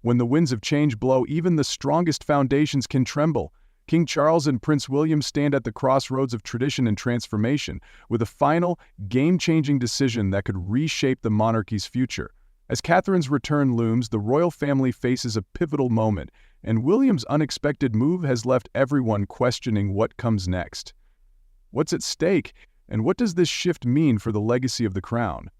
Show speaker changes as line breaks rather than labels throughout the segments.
When the winds of change blow, even the strongest foundations can tremble. King Charles and Prince William stand at the crossroads of tradition and transformation, with a final, game-changing decision that could reshape the monarchy's future. As Catherine's return looms, the royal family faces a pivotal moment, and William's unexpected move has left everyone questioning what comes next. What's at stake, and what does this shift mean for the legacy of the crown?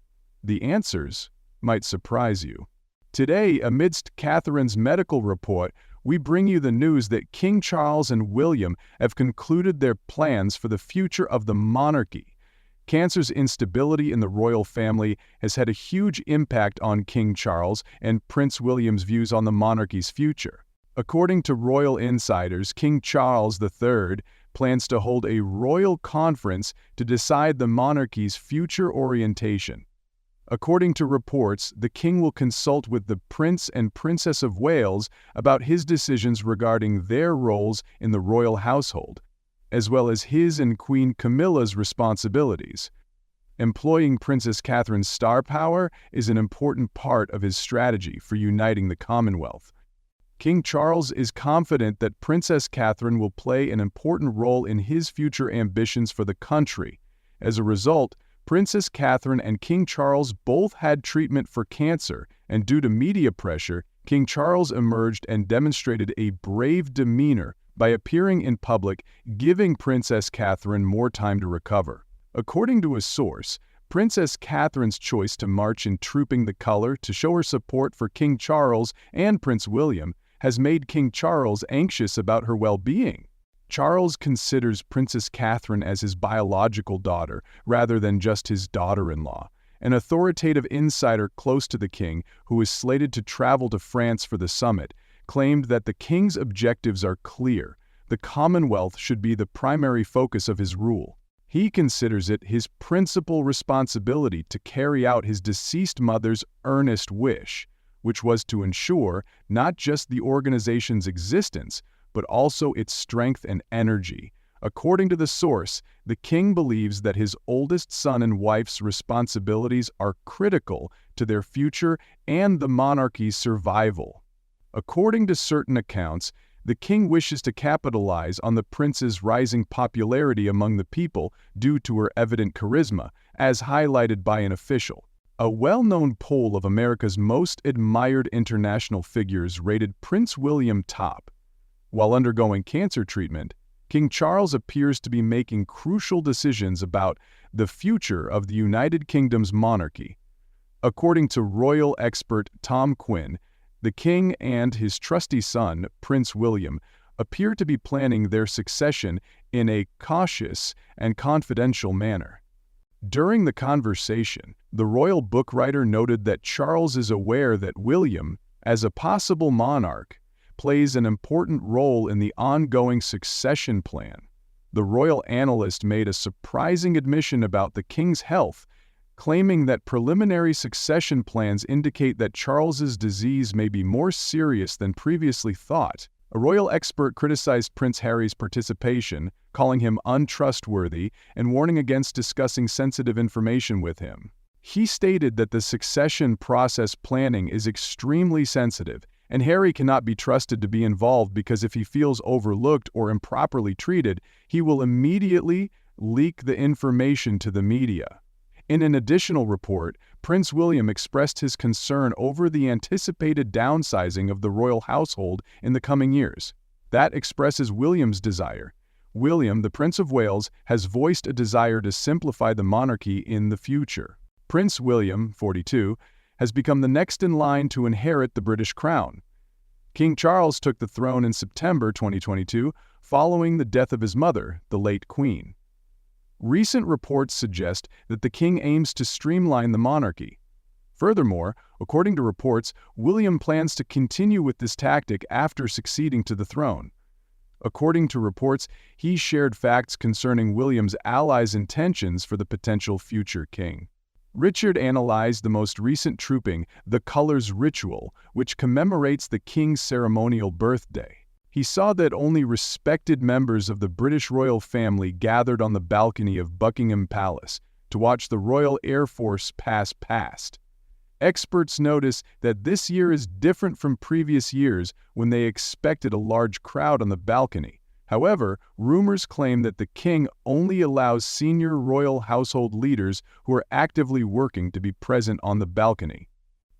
The answers might surprise you. Today, amidst Catherine's medical report, we bring you the news that King Charles and William have concluded their plans for the future of the monarchy. Cancer's instability in the royal family has had a huge impact on King Charles and Prince William's views on the monarchy's future. According to royal insiders, King Charles III plans to hold a royal conference to decide the monarchy's future orientation. According to reports, the king will consult with the Prince and Princess of Wales about his decisions regarding their roles in the royal household, as well as his and Queen Camilla's responsibilities. Employing Princess Catherine's star power is an important part of his strategy for uniting the Commonwealth. King Charles is confident that Princess Catherine will play an important role in his future ambitions for the country. As a result, Princess Catherine and King Charles both had treatment for cancer, and due to media pressure, King Charles emerged and demonstrated a brave demeanor by appearing in public, giving Princess Catherine more time to recover. According to a source, Princess Catherine's choice to march in Trooping the Color to show her support for King Charles and Prince William has made King Charles anxious about her well-being. Charles considers Princess Catherine as his biological daughter rather than just his daughter-in-law. An authoritative insider close to the king, who is slated to travel to France for the summit, claimed that the king's objectives are clear. The Commonwealth should be the primary focus of his rule. He considers it his principal responsibility to carry out his deceased mother's earnest wish, which was to ensure not just the organization's existence, but also its strength and energy. According to the source, the king believes that his oldest son and wife's responsibilities are critical to their future and the monarchy's survival. According to certain accounts, the king wishes to capitalize on the prince's rising popularity among the people due to her evident charisma, as highlighted by an official. A well-known poll of America's most admired international figures rated Prince William top. While undergoing cancer treatment, King Charles appears to be making crucial decisions about the future of the United Kingdom's monarchy. According to royal expert Tom Quinn, the king and his trusty son, Prince William, appear to be planning their succession in a cautious and confidential manner. During the conversation, the royal book writer noted that Charles is aware that William, as a possible monarch, plays an important role in the ongoing succession plan. The royal analyst made a surprising admission about the king's health, claiming that preliminary succession plans indicate that Charles's disease may be more serious than previously thought. A royal expert criticized Prince Harry's participation, calling him untrustworthy and warning against discussing sensitive information with him. He stated that the succession process planning is extremely sensitive, and Harry cannot be trusted to be involved because if he feels overlooked or improperly treated, he will immediately leak the information to the media. In an additional report, Prince William expressed his concern over the anticipated downsizing of the royal household in the coming years. That expresses William's desire. William, the Prince of Wales, has voiced a desire to simplify the monarchy in the future. Prince William, 42, has become the next in line to inherit the British crown. King Charles took the throne in September 2022, following the death of his mother, the late Queen. Recent reports suggest that the king aims to streamline the monarchy. Furthermore, according to reports, William plans to continue with this tactic after succeeding to the throne. According to reports, he shared facts concerning William's allies' intentions for the potential future king. Richard analyzed the most recent trooping, the Colors Ritual, which commemorates the king's ceremonial birthday. He saw that only respected members of the British royal family gathered on the balcony of Buckingham Palace to watch the Royal Air Force pass past. Experts notice that this year is different from previous years when they expected a large crowd on the balcony. However, rumors claim that the king only allows senior royal household leaders who are actively working to be present on the balcony.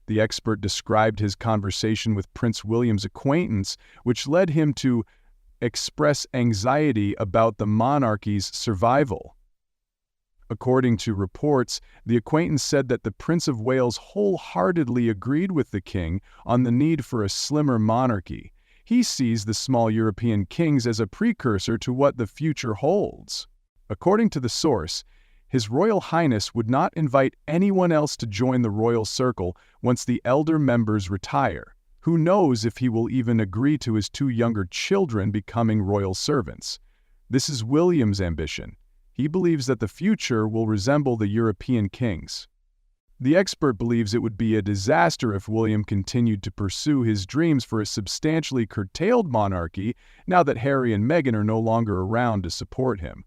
The expert described his conversation with Prince William's acquaintance, which led him to express anxiety about the monarchy's survival. According to reports, the acquaintance said that the Prince of Wales wholeheartedly agreed with the king on the need for a slimmer monarchy. He sees the small European kings as a precursor to what the future holds. According to the source, His Royal Highness would not invite anyone else to join the royal circle once the elder members retire. Who knows if he will even agree to his two younger children becoming royal servants? This is William's ambition. He believes that the future will resemble the European kings. The expert believes it would be a disaster if William continued to pursue his dreams for a substantially curtailed monarchy now that Harry and Meghan are no longer around to support him.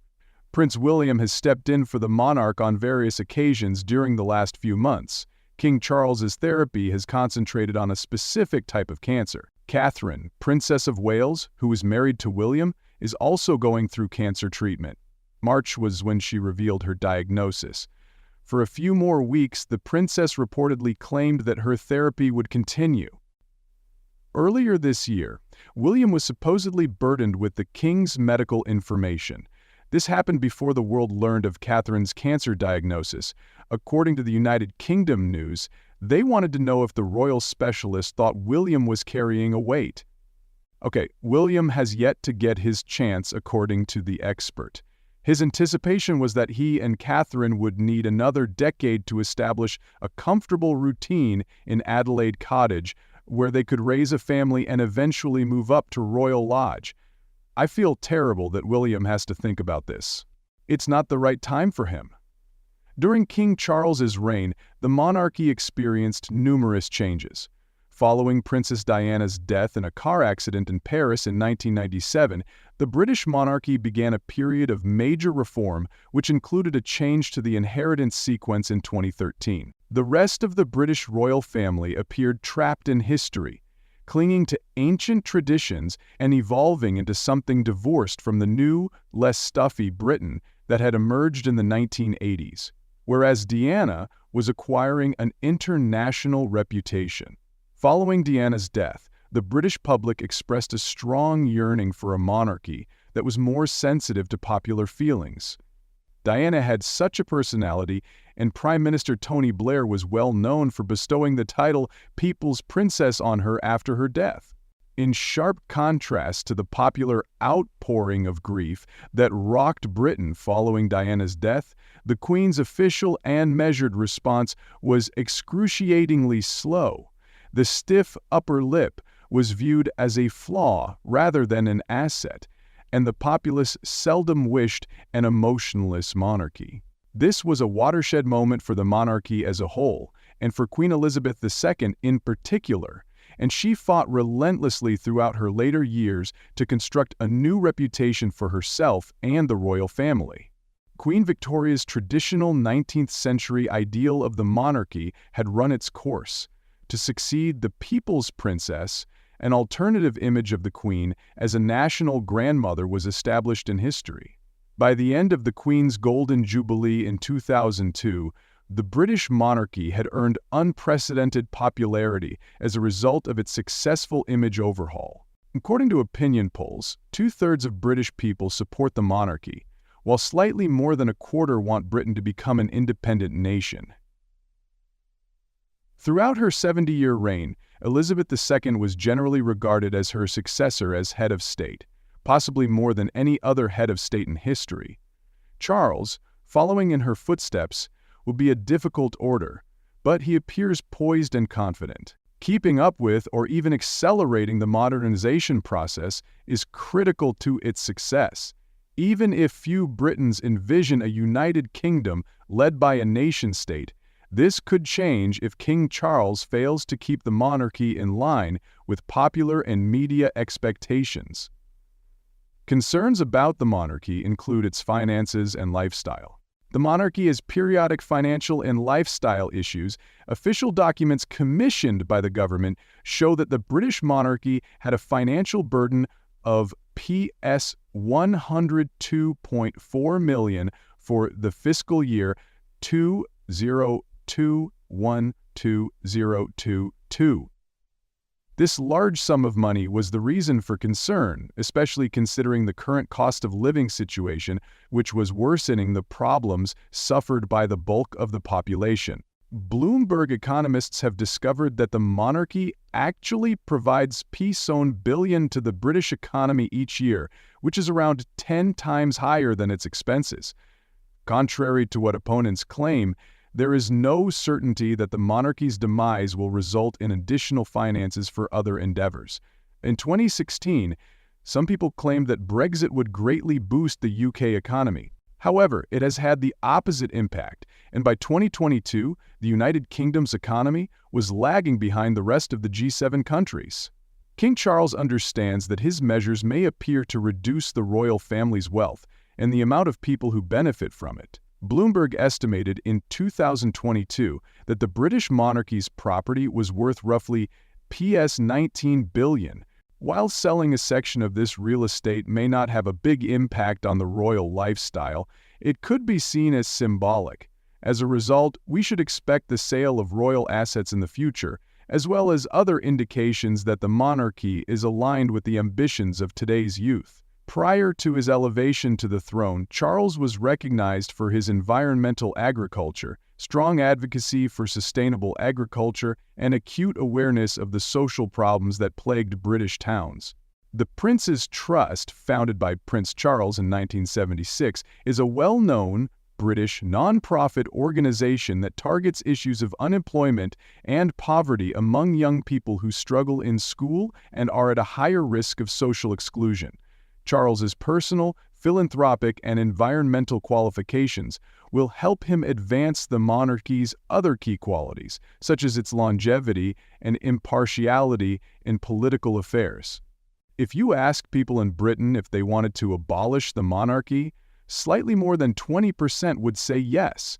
Prince William has stepped in for the monarch on various occasions during the last few months. King Charles's therapy has concentrated on a specific type of cancer. Catherine, Princess of Wales, who is married to William, is also going through cancer treatment. March was when she revealed her diagnosis. For a few more weeks, the princess reportedly claimed that her therapy would continue. Earlier this year, William was supposedly burdened with the king's medical information. This happened before the world learned of Catherine's cancer diagnosis. According to the United Kingdom news, they wanted to know if the royal specialist thought William was carrying a weight. Okay, William has yet to get his chance, according to the expert. His anticipation was that he and Catherine would need another decade to establish a comfortable routine in Adelaide Cottage, where they could raise a family and eventually move up to Royal Lodge. I feel terrible that William has to think about this. It's not the right time for him. During King Charles's reign, the monarchy experienced numerous changes. Following Princess Diana's death in a car accident in Paris in 1997, the British monarchy began a period of major reform, which included a change to the inheritance sequence in 2013. The rest of the British royal family appeared trapped in history, clinging to ancient traditions and evolving into something divorced from the new, less stuffy Britain that had emerged in the 1980s, whereas Diana was acquiring an international reputation. Following Diana's death, the British public expressed a strong yearning for a monarchy that was more sensitive to popular feelings. Diana had such a personality, and Prime Minister Tony Blair was well known for bestowing the title People's Princess on her after her death. In sharp contrast to the popular outpouring of grief that rocked Britain following Diana's death, the Queen's official and measured response was excruciatingly slow. The stiff upper lip was viewed as a flaw rather than an asset, and the populace seldom wished an emotionless monarchy. This was a watershed moment for the monarchy as a whole, and for Queen Elizabeth II in particular, and she fought relentlessly throughout her later years to construct a new reputation for herself and the royal family. Queen Victoria's traditional 19th-century ideal of the monarchy had run its course. To succeed the People's Princess, an alternative image of the Queen as a national grandmother was established in history. By the end of the Queen's Golden Jubilee in 2002, the British monarchy had earned unprecedented popularity as a result of its successful image overhaul. According to opinion polls, 2/3 of British people support the monarchy, while slightly more than a quarter want Britain to become an independent nation. Throughout her 70-year reign, Elizabeth II was generally regarded as her successor as head of state, possibly more than any other head of state in history. Charles, following in her footsteps, will be a difficult order, but he appears poised and confident. Keeping up with or even accelerating the modernization process is critical to its success. Even if few Britons envision a united kingdom led by a nation-state, this could change if King Charles fails to keep the monarchy in line with popular and media expectations. Concerns about the monarchy include its finances and lifestyle. The monarchy has periodic financial and lifestyle issues. Official documents commissioned by the government show that the British monarchy had a financial burden of PS 102.4 million for the fiscal year 2021-2022. This large sum of money was the reason for concern, especially considering the current cost of living situation, which was worsening the problems suffered by the bulk of the population. Bloomberg economists have discovered that the monarchy actually provides $1 billion to the British economy each year, which is around 10 times higher than its expenses. Contrary to what opponents claim, there is no certainty that the monarchy's demise will result in additional finances for other endeavors. In 2016, some people claimed that Brexit would greatly boost the UK economy. However, it has had the opposite impact, and by 2022, the United Kingdom's economy was lagging behind the rest of the G7 countries. King Charles understands that his measures may appear to reduce the royal family's wealth and the amount of people who benefit from it. Bloomberg estimated in 2022 that the British monarchy's property was worth roughly PS 19 billion. While selling a section of this real estate may not have a big impact on the royal lifestyle, it could be seen as symbolic. As a result, we should expect the sale of royal assets in the future, as well as other indications that the monarchy is aligned with the ambitions of today's youth. Prior to his elevation to the throne, Charles was recognized for his environmental agriculture, strong advocacy for sustainable agriculture, and acute awareness of the social problems that plagued British towns. The Prince's Trust, founded by Prince Charles in 1976, is a well-known British non-profit organization that targets issues of unemployment and poverty among young people who struggle in school and are at a higher risk of social exclusion. Charles's personal, philanthropic, and environmental qualifications will help him advance the monarchy's other key qualities, such as its longevity and impartiality in political affairs. If you ask people in Britain if they wanted to abolish the monarchy, slightly more than 20% would say yes.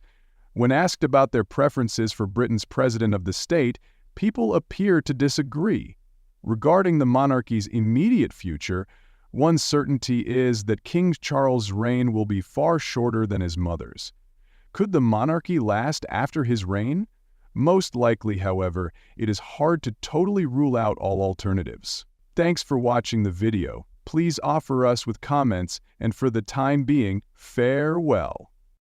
When asked about their preferences for Britain's president of the state, people appear to disagree. Regarding the monarchy's immediate future, one certainty is that King Charles' reign will be far shorter than his mother's. Could the monarchy last after his reign? Most likely, however, it is hard to totally rule out all alternatives. Thanks for watching the video. Please offer us with comments, and for the time being, farewell.